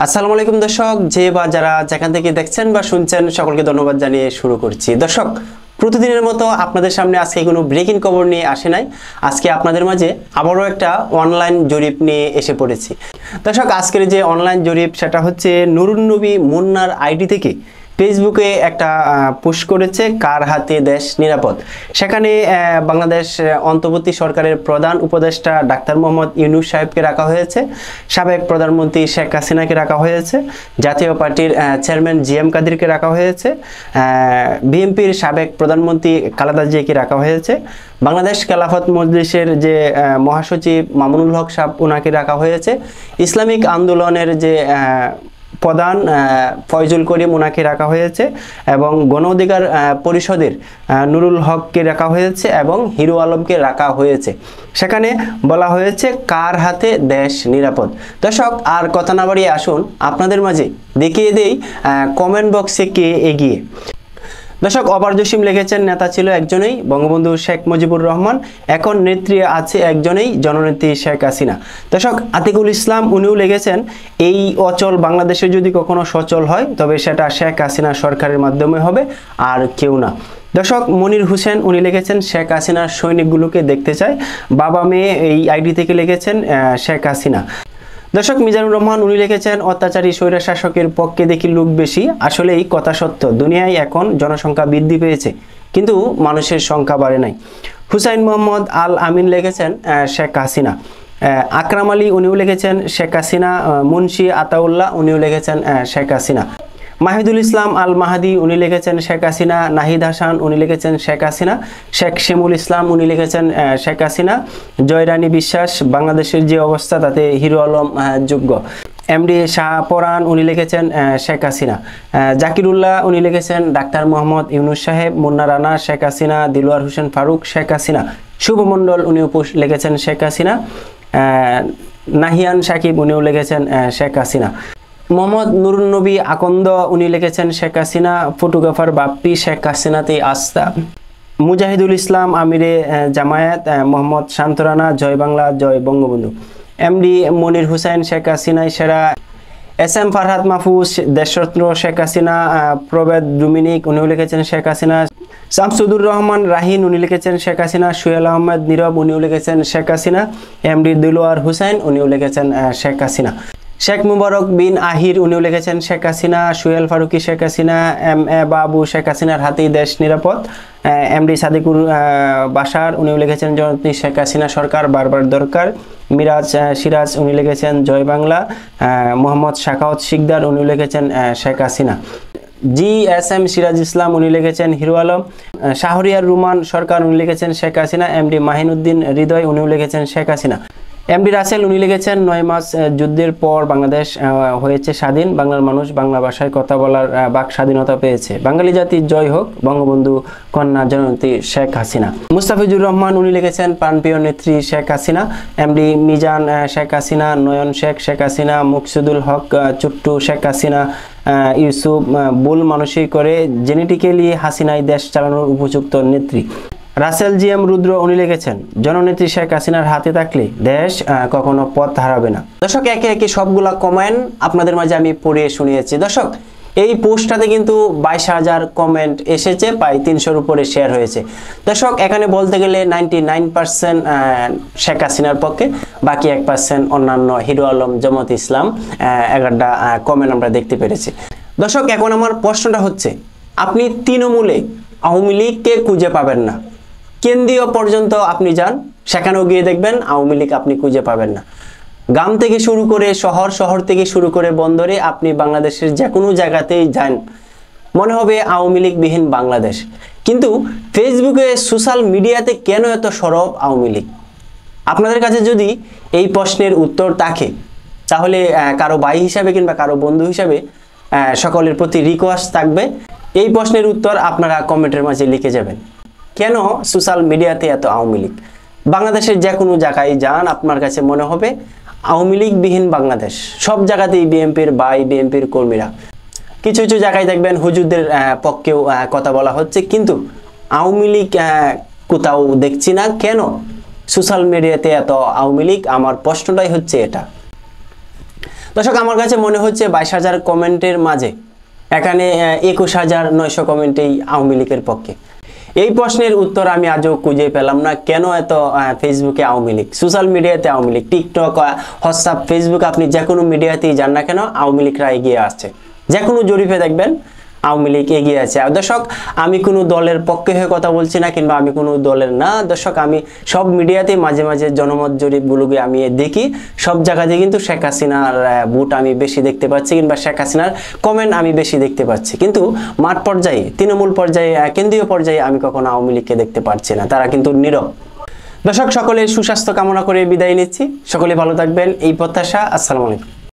আসসালামু আলাইকুম দর্শক, যে বা যারা যেখান থেকে দেখছেন বা শুনছেন সকলকে ধন্যবাদ জানিয়ে শুরু করছি। দর্শক, প্রতিদিনের মতো আপনাদের সামনে আজকে কোনো ব্রেকিং খবর নিয়ে আসে নাই। আজকে আপনাদের মাঝে আবারও একটা অনলাইন জরিপ নিয়ে এসে পড়েছি। দর্শক, আজকের যে অনলাইন জরিপ সেটা হচ্ছে নুরুন নবী মুন্নার আইডি থেকে ফেসবুকে একটা পোস্ট করেছে, কার হাতে দেশ নিরাপদ। সেখানে বাংলাদেশ অন্তর্বর্তী সরকারের প্রধান উপদেষ্টা ডাক্তার মোহাম্মদ ইউনূস সাহেবকে রাখা হয়েছে, সাবেক প্রধানমন্ত্রী শেখ হাসিনাকে রাখা হয়েছে, জাতীয় পার্টির চেয়ারম্যান জিএম কাদেরকে রাখা হয়েছে, বিএনপির সাবেক প্রধানমন্ত্রী খালেদা জিয়াকে রাখা হয়েছে, বাংলাদেশ খেলাফত মজলিসের যে মহাসচিব মামুনুল হক সাহেব ওনাকে রাখা হয়েছে, ইসলামিক আন্দোলনের যে প্রধান ফয়জুল করিম ওনাকে রাখা হয়েছে এবং গণ অধিকার পরিষদের নুরুল হককে রাখা হয়েছে এবং হিরো আলমকে রাখা হয়েছে। সেখানে বলা হয়েছে কার হাতে দেশ নিরাপদ। দর্শক, আর কথা না বাড়িয়ে আসুন আপনাদের মাঝে দেখিয়ে দেই কমেন্ট বক্সে কে এগিয়ে। দর্শক, অপার জসিম লিখেছেন, নেতা ছিল একজনেই বঙ্গবন্ধু শেখ মুজিবুর রহমান, এখন নেত্রী আছে একজনেই জননেত্রী শেখ হাসিনা। দর্শক, আতিকুল ইসলাম উনিও লিখেছেন, এই অচল বাংলাদেশে যদি কখনো সচল হয় তবে সেটা শেখ হাসিনা সরকারের মাধ্যমে হবে, আর কেউ না। দর্শক, মনির হোসেন উনি লিখেছেন, শেখ হাসিনার সৈনিকগুলোকে দেখতে চাই। বাবা মেয়ে এই আইডি থেকে লিখেছেন শেখ হাসিনা। দর্শক, মিজানুর রহমান উনি লিখেছেন, অত্যাচারী স্বৈর শাসকের পক্ষে দেখি লোক বেশি, আসলেই কথা সত্য, দুনিয়ায় এখন জনসংখ্যা বৃদ্ধি পেয়েছে কিন্তু মানুষের সংখ্যা বাড়ে নাই। হুসাইন মোহাম্মদ আল আমিন লিখেছেন শেখ হাসিনা। আকরাম আলী উনিও লিখেছেন শেখ হাসিনা। মুন্সি আতাউল্লাহ উনিও লিখেছেন শেখ হাসিনা। মাহিদুল ইসলাম আল মাহাদি উনি লিখেছেন শেখ হাসিনা। নাহিদ হাসান উনি লিখেছেন শেখ হাসিনা। শেখ শিমুল ইসলাম উনি লিখেছেন শেখ হাসিনা। জয়রানী বিশ্বাস, বাংলাদেশের যে অবস্থা তাতে হিরো আলম যোগ্য। এমডি শাহপরান উনি লিখেছেন শেখ হাসিনা। জাকিরুল্লাহ উনি লিখেছেন ডাক্তার মোহাম্মদ ইউনূস সাহেব। মুন্না রানা শেখ হাসিনা। দিলওয়ার হোসেন ফারুক শেখ হাসিনা। শুভ মণ্ডল উনিও লিখেছেন শেখ হাসিনা। নাহিয়ান সাকিব উনিও লিখেছেন শেখ হাসিনা। মোহাম্মদ নুরুন নবী আকন্দ উনি লিখেছেন শেখ হাসিনা। ফটোগ্রাফার বাপ্পি, শেখ হাসিনাতেই আস্থা। মুজাহিদুল ইসলাম আমিরে জামায়াত। মোহাম্মদ শান্তরানা, জয় বাংলা জয় বঙ্গবন্ধু। এমডি মনির হুসাইন, শেখ হাসিনাই সেরা। এস এম ফারহাদ মাহফুজ, দেশরত্ন শেখ হাসিনা। প্রবেদ ডুমিনিক উনিও লিখেছেন শেখ হাসিনা। শামসুদুর রহমান রাহিন উনি লিখেছেন শেখ হাসিনা। সুহেল আহমেদ নীরব উনিও লিখেছেন শেখ হাসিনা। এমডি দিলওয়ার হুসাইন উনিও লিখেছেন শেখ হাসিনা। শেখ মুবারক বিন আহির উনিও লিখেছেন শেখ হাসিনা। সুহেল ফারুকি শেখ হাসিনা। এম এ বাবু, শেখ হাসিনার হাতেই দেশ নিরাপদ। এমডি সাদিকুর বাশার উনিও লিখেছেন জননেত্রী শেখ হাসিনা সরকার বারবার দরকার। মিরাজ সিরাজ উনি লিখেছেন জয় বাংলা। মোহাম্মদ শাখাওয়াত শিকদার উনি লিখেছেন শেখ হাসিনা। GSM সিরাজ ইসলাম উনি লিখেছেন হিরো আলম। শাহরিয়ার রুমান সরকার উনি লিখেছেন শেখ হাসিনা। এমডি মাহিনুদ্দিন হৃদয় উনিও লিখেছেন শেখ হাসিনা। এমডি রাসেল উনি লিখেছেন 9 মাস যুদ্ধের পর বাংলাদেশ হয়েছে স্বাধীন, বাংলার মানুষ বাংলা ভাষায় কথা বলার বাক স্বাধীনতা পেয়েছে, বাঙালি জাতির জয় হোক, বঙ্গবন্ধু কন্যা জননেত্রী শেখ হাসিনা। মুস্তাফিজুর রহমান উনি লিখেছেন প্রাণপ্রিয় নেত্রী শেখ হাসিনা। এমডি মিজান শেখ হাসিনা। নয়ন শেখ শেখ হাসিনা। মুকসুদুল হক চুট্টু শেখ হাসিনা। ইউসুফ ভুল মানুষই করে, জেনেটিক্যালি হাসিনাই দেশ চালানোর উপযুক্ত নেত্রী। রাসেল জিএম রুদ্র উনি লিখেছেন জননেত্রী শেখ হাসিনার হাতে থাকলে দেশ কখনো পথ হারাবে না। দর্শক, একে একে সবগুলা কমেন্ট আপনাদের মাঝে আমি পড়ে শুনিয়েছি। দর্শক, এই পোস্টটাতে কিন্তু 22,000 কমেন্ট এসেছে, প্রায় 300-র উপরে শেয়ার হয়েছে। দর্শক, এখানে বলতে গেলে 99% শেখ হাসিনার পক্ষে, বাকি 1% অন্যান্য হিরো আলম, জামাত ইসলাম 11টা কমেন্ট আমরা দেখতে পেরেছি। দর্শক, এখন আমার প্রশ্নটা হচ্ছে, আপনি তৃণমূলে আওয়ামী লীগকে খুঁজে পাবেন না, কেন্দ্রীয় পর্যন্ত আপনি যান, সেখানেও গিয়ে দেখবেন আওয়ামী লীগ আপনি খুঁজে পাবেন না। গ্রাম থেকে শুরু করে শহর, শহর থেকে শুরু করে বন্দরে, আপনি বাংলাদেশের যে কোনো জায়গাতেই যান, মনে হবে আওয়ামী লীগবিহীন বাংলাদেশ। কিন্তু ফেসবুকে, সোশ্যাল মিডিয়াতে কেন এত সরব আওয়ামী লীগ? আপনাদের কাছে যদি এই প্রশ্নের উত্তর থাকে, তাহলে কারো ভাই হিসাবে কিংবা কারো বন্ধু হিসাবে সকলের প্রতি রিকোয়েস্ট থাকবে, এই প্রশ্নের উত্তর আপনারা কমেন্টের মাঝে লিখে যাবেন। কেন সোশ্যাল মিডিয়াতে এত আওয়ামী লীগ? বাংলাদেশের যে কোনো জায়গায় যান, আপনার কাছে মনে হবে আওয়ামী লীগবিহীন বাংলাদেশ। সব জায়গাতেই বিএনপির ভাই, বিএনপির কর্মীরা। কিছু কিছু জায়গায় দেখবেন হুজুরদের পক্ষেও কথা বলা হচ্ছে, কিন্তু আওয়ামী লীগ কোথাও দেখছি না। কেন সোশ্যাল মিডিয়াতে এত আওয়ামী লীগ? আমার প্রশ্নটাই হচ্ছে এটা। দর্শক আমার কাছে মনে হচ্ছে 22,000 কমেন্টের মাঝে এখানে 21,900 কমেন্টেই আওয়ামী লীগের পক্ষে। এই প্রশ্নের উত্তর আমি আজও খুঁজে পেলাম না, কেন এত ফেসবুকে আওয়ামী লীগ, সোশ্যাল মিডিয়াতে Awami League, TikTok, WhatsApp, Facebook, আপনি যে কোনো মিডিয়াতেই যান না কেন আওয়ামী লীগরা এগিয়ে আসছে। যে কোনো জরিপে দেখবেন আওয়ামী লীগ এগিয়ে আছে। আর দর্শক আমি কোনো দলের পক্ষে হয়ে কথা বলছি না, কিংবা আমি কোনো দলের না। দর্শক আমি সব মিডিয়াতেই মাঝে মাঝে জনমত জরিপগুলোকে আমি দেখি, সব জায়গাতে কিন্তু শেখ হাসিনার ভোট আমি বেশি দেখতে পাচ্ছি, কিংবা শেখ হাসিনার কমেন্ট আমি বেশি দেখতে পাচ্ছি। কিন্তু মাঠ পর্যায়ে, তৃণমূল পর্যায়ে, কেন্দ্রীয় পর্যায়ে আমি কখনো আওয়ামী লীগকে দেখতে পাচ্ছি না, তারা কিন্তু নীরব। দর্শক সকলের সুস্বাস্থ্য কামনা করে বিদায় নিচ্ছি, সকলে ভালো থাকবেন এই প্রত্যাশা। আসসালামু আলাইকুম।